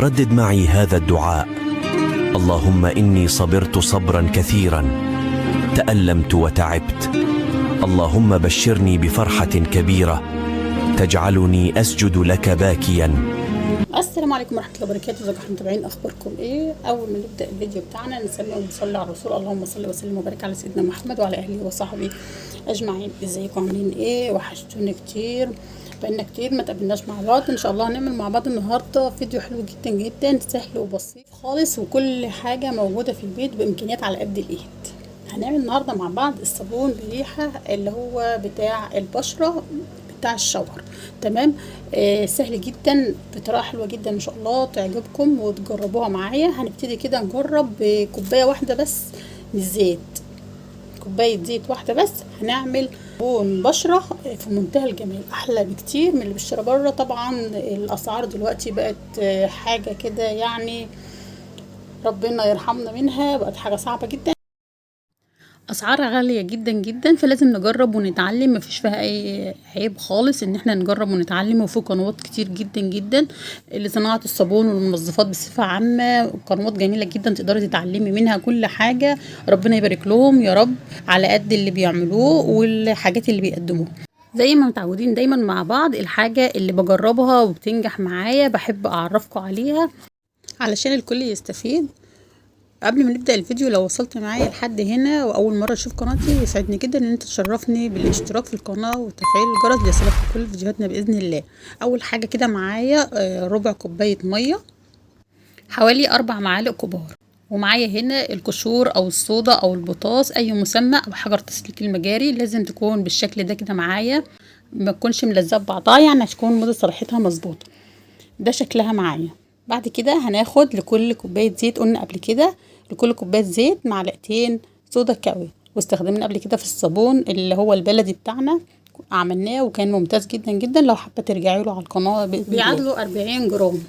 ردد معي هذا الدعاء: اللهم إني صبرت صبرا كثيرا، تألمت وتعبت، اللهم بشرني بفرحة كبيرة تجعلني أسجد لك باكيا. السلام عليكم ورحمه الله وبركاته. ازيكم يا متابعين؟ اخباركم ايه؟ اول ما نبدا الفيديو بتاعنا نسمي ونصلي على الرسول، اللهم صل وسلم وبارك على سيدنا محمد وعلى اهله وصحبه اجمعين. ازيكم عاملين ايه؟ وحشتوني كتير، بقالنا كتير ما تقابلناش مع بعض. ان شاء الله هنعمل مع بعض النهارده فيديو حلو جدا جدا، سهل وبسيط خالص، وكل حاجه موجوده في البيت بامكانيات على قد الايد. هنعمل النهارده مع بعض الصابون بريحه اللي هو بتاع البشره بتاع الشاور. تمام. سهل جدا، بطريقه حلوه جدا ان شاء الله تعجبكم وتجربوها معايا. هنبتدي كده نجرب بكوبايه واحده بس من الزيت، كوبايه زيت واحده بس. هنعمل صابون بشره في منتهى الجمال، احلى بكتير من اللي بيشترى بره. طبعا الاسعار دلوقتي بقت حاجه كده يعني ربنا يرحمنا منها، بقت حاجه صعبه جدا، اسعارها غاليه جدا جدا، فلازم نجرب ونتعلم. مفيش فيها اي عيب خالص ان احنا نجرب ونتعلم. وفي قنوات كتير جدا جدا لصناعه الصابون والمنظفات بصفه عامه، قنوات جميله جدا تقدري تتعلمي منها كل حاجه. ربنا يبارك لهم يا رب على قد اللي بيعملوه والحاجات اللي بيقدموها. زي ما متعودين دايما مع بعض، الحاجه اللي بجربها وبتنجح معايا بحب اعرفكم عليها علشان الكل يستفيد. قبل ما نبدأ الفيديو، لو وصلت معايا لحد هنا وأول مرة تشوف قناتي، يسعدني جدا إن أنت تشرفني بالاشتراك في القناة وتفعيل الجرس ليصلك كل فيديوهاتنا بإذن الله. أول حاجة كده معايا ربع كوباية مية، حوالي 4 معالق كبار. ومعايا هنا القشور أو الصودا أو البوتاص، أي مسمى، أو حجر تسليك المجاري. لازم تكون بالشكل ده كده معايا، ما تكونش ملزقة ببعضها، يعني تكون مدة صلاحيتها مظبوطة. ده شكلها معايا. بعد كده هناخد لكل كوبايه زيت، قلنا قبل كده لكل كوبايه زيت معلقتين صودا كاوي، واستخدمنا قبل كده في الصابون اللي هو البلدي بتاعنا، عملناه وكان ممتاز جدا جدا. لو حابه ترجعي له على القناه، بيعادلوا 40 جرام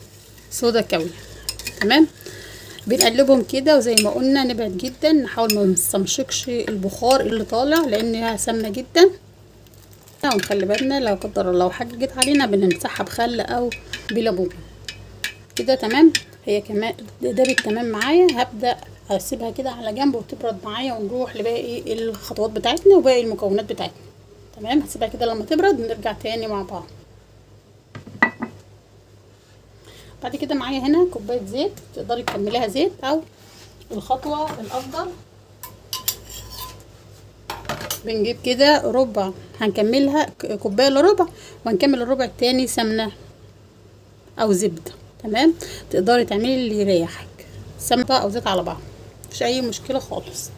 صودا كاوي. تمام. بنقلبهم كده، وزي ما قلنا نبعد جدا، نحاول ما نستنشقش البخار اللي طالع لانها سامه جدا. ونخلي بالنا لو قدر الله حاجه جت علينا بنمسحها بخل او بليمون كده. تمام. هي كمان دابت تمام معايا. هبدا اسيبها كده على جنب وتبرد معايا، ونروح لباقي الخطوات بتاعتنا وباقي المكونات بتاعتنا. تمام. هسيبها كده لما تبرد ونرجع تاني مع بعض. بعد كده معايا هنا كوبايه زيت، تقدري تكمليها زيت، او الخطوه الافضل بنجيب كده ربع، هنكملها كوبايه الا ربع، وهنكمل الربع التاني سمنه او زبده. تمام. تقدري تعملي اللي يريحك، سمنه او زيت على بعض، مفيش اي مشكله خالص.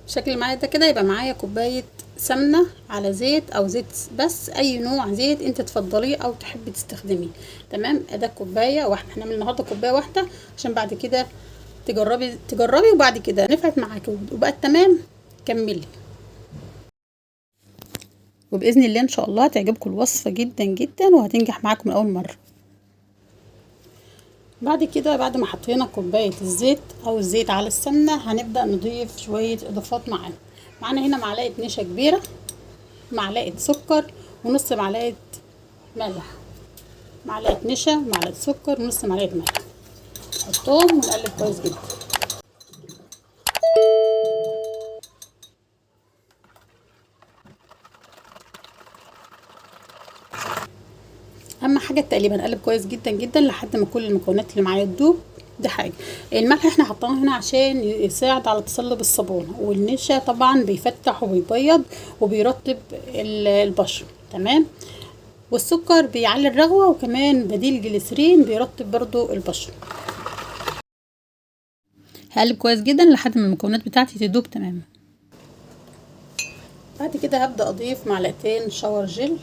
الشكل اللي معايا ده كده يبقى معايا كوبايه سمنه على زيت او زيت، بس اي نوع زيت انت تفضليه او تحبي تستخدميه. تمام. ده كوبايه واحده، هنعمل النهارده كوبايه واحده عشان بعد كده تجربي وبعد كده نفعت معاكي وبقت تمام كملي. وباذن الله ان شاء الله هتعجبكم الوصفه جدا جدا وهتنجح معاكم من اول مره. بعد كده، بعد ما حطينا كوبايه الزيت او الزيت على السمنه، هنبدا نضيف شويه اضافات معانا هنا معلقه نشا كبيره، معلقه سكر، ونص معلقه ملح. معلقه نشا، معلقه سكر، ونص معلقه ملح. نحطهم ونقلب كويس جدا. اهم حاجه التقليب، هنقلب كويس جدا جدا لحد ما كل المكونات اللي معايا تدوب. دي حاجه. الملح احنا حطيناه هنا عشان يساعد على تصلب الصابونه، والنشا طبعا بيفتح وبيبيض وبيرطب البشره. تمام. والسكر بيعلي الرغوه، وكمان بديل جليسرين بيرطب برضو البشره. هقلب كويس جدا لحد ما المكونات بتاعتي تدوب تماما. بعد كده هبدا اضيف معلقتين شاور جل.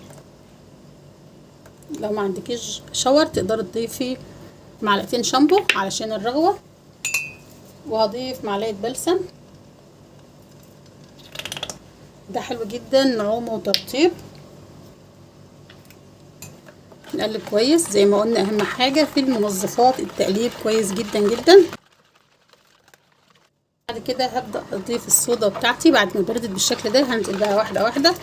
لو ما عندكيش شاور تقدري تضيفي معلقتين شامبو علشان الرغوه. وهضيف معلقه بلسم، ده حلو جدا نعومه وترطيب. نقلب كويس، زي ما قلنا اهم حاجه في المنظفات التقليب كويس جدا جدا. بعد كده هبدا اضيف الصودا بتاعتي بعد ما بردت بالشكل ده، هنزل بقى واحده واحده.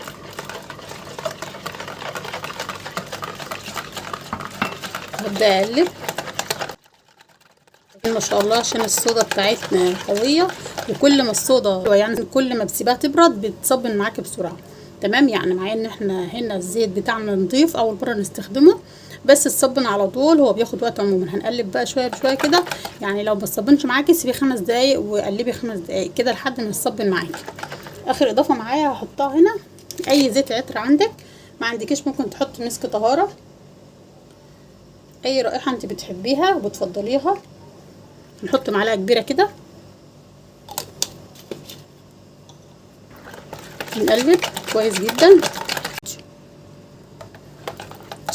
هبدأ اقلب ما شاء الله عشان الصودا بتاعتنا قوية، وكل ما الصودا يعني كل ما بتسيبها تبرد بتصبن معاكي بسرعة. تمام، يعني مع ان احنا هنا الزيت بتاعنا نضيف اول مرة نستخدمه، بس الصبن على طول هو بياخد وقت عموما. هنقلب بقى شوية بشوية كده، يعني لو ما تصبنش معاكي سيبيه 5 دقايق وقلبي 5 دقايق كده لحد ما يصبن معاكي. اخر اضافة معايا هحطها هنا اي زيت عطر عندك، ما عندكيش ممكن تحطي مسك طهارة، اي رائحة انت بتحبيها وبتفضليها. نحط معلقة كبيرة كده، نقلب كويس جدا.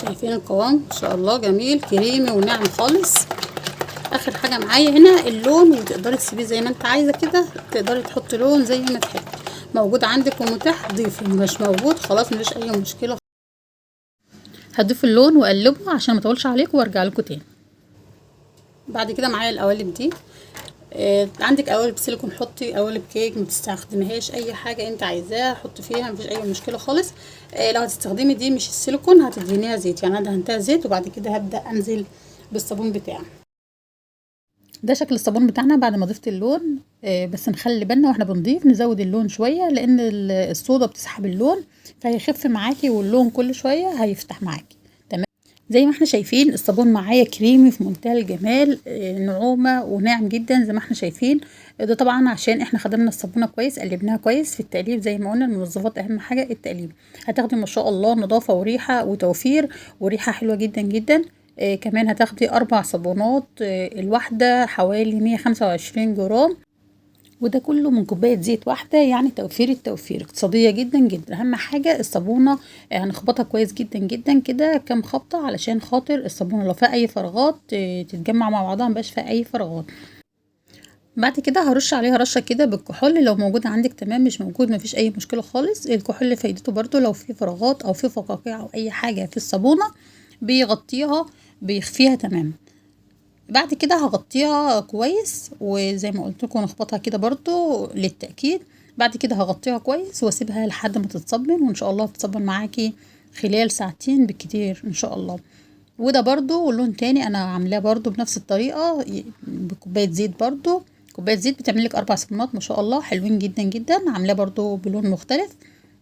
شايفين القوام ما شاء الله جميل كريمي وناعم خالص. اخر حاجه معايا هنا اللون، وتقدري تسيبيه زي ما انت عايزه كده، تقدري تحطي لون زي ما تحبي، موجود عندك ومتاح ضيفي، مش موجود خلاص مفيش اي مشكله. هضيف اللون واقلبه عشان ما اطولش عليكم وارجع لكم تاني. بعد كده معايا القوالب دي، عندك قوالب سيليكون حطي، قوالب كيك ما تستخدميهاش، اي حاجه انت عايزاها حطي فيها مفيش اي مشكله خالص. لو هتستخدمي دي مش السيليكون هتدهنيها زيت، يعني انا دهنتها زيت وبعد كده هبدا انزل بالصابون بتاعي. ده شكل الصابون بتاعنا بعد ما ضفت اللون. بس نخلي بالنا واحنا بنضيف نزود اللون شويه، لان الصودا بتسحب اللون فهيخف معاكي، واللون كل شويه هيفتح معاكي. تمام، زي ما احنا شايفين الصابون معايا كريمي في منتهى الجمال، نعومه وناعم جدا زي ما احنا شايفين. ده طبعا عشان احنا خدمنا الصابونه كويس، قلبناها كويس في التقليب زي ما قلنا، المنظفات اهم حاجه التقليب. هتاخدي ما شاء الله نظافه وريحه وتوفير، وريحه حلوه جدا جدا. كمان هتاخدي 4 صابونات، الواحدة حوالي 125 جرام، وده كله من كوباية زيت واحدة، يعني توفير التوفير اقتصادية جدا جدا. أهم حاجة الصابونة هنخبطها كويس جدا جدا كده كام خبطة، علشان خاطر الصابونة لو فيها أي فراغات تتجمع مع بعضها مبقاش فيها أي فراغات. بعد كده هرش عليها رشه كده بالكحول، لو موجود عندك تمام، مش موجود مفيش اي مشكله خالص. الكحول فايدته برضو لو في فراغات او في فقاقيع او اي حاجه في الصابونه بيغطيها بيخفيها تمام. بعد كده هغطيها كويس، وزي ما قلت لكم نخبطها كده برضو للتاكيد. بعد كده هغطيها كويس واسيبها لحد ما تتصبن، وان شاء الله تتصبن معاكي خلال ساعتين بالكتير ان شاء الله. وده برضو لون تاني انا عاملاه برضو بنفس الطريقه، بكوبايه زيت برضو. كوبايه زيت بتعمل لك 4 صابونات ما شاء الله حلوين جدا جدا، عاملاه برضو بلون مختلف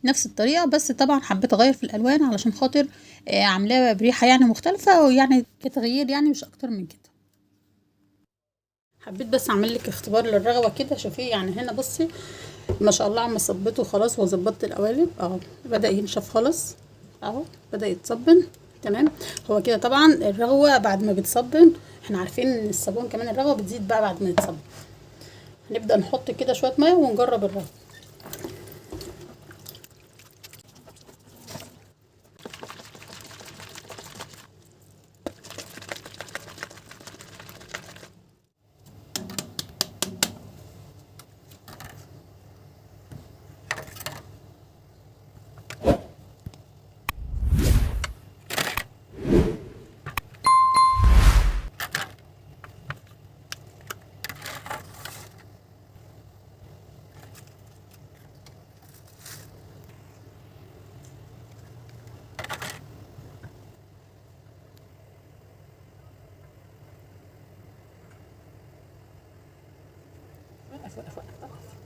نفس الطريقه، بس طبعا حبيت اغير في الالوان علشان خاطر عاملاه بريحه يعني مختلفه، ويعني كتغيير يعني مش اكتر من كده. حبيت بس اعمل لك اختبار للرغوه كده، شوفيه يعني هنا بصي ما شاء الله عم صبته خلاص وظبطت القوالب اهو، بدا ينشف خالص اهو، بدا يتصبن تمام. هو كده طبعا الرغوه بعد ما بتصبن احنا عارفين ان الصابون كمان الرغوه بتزيد بقى بعد ما يتصبن. هنبدا نحط كده شويه ميه ونجرب الرغوه. وقف وقف وقف وقف.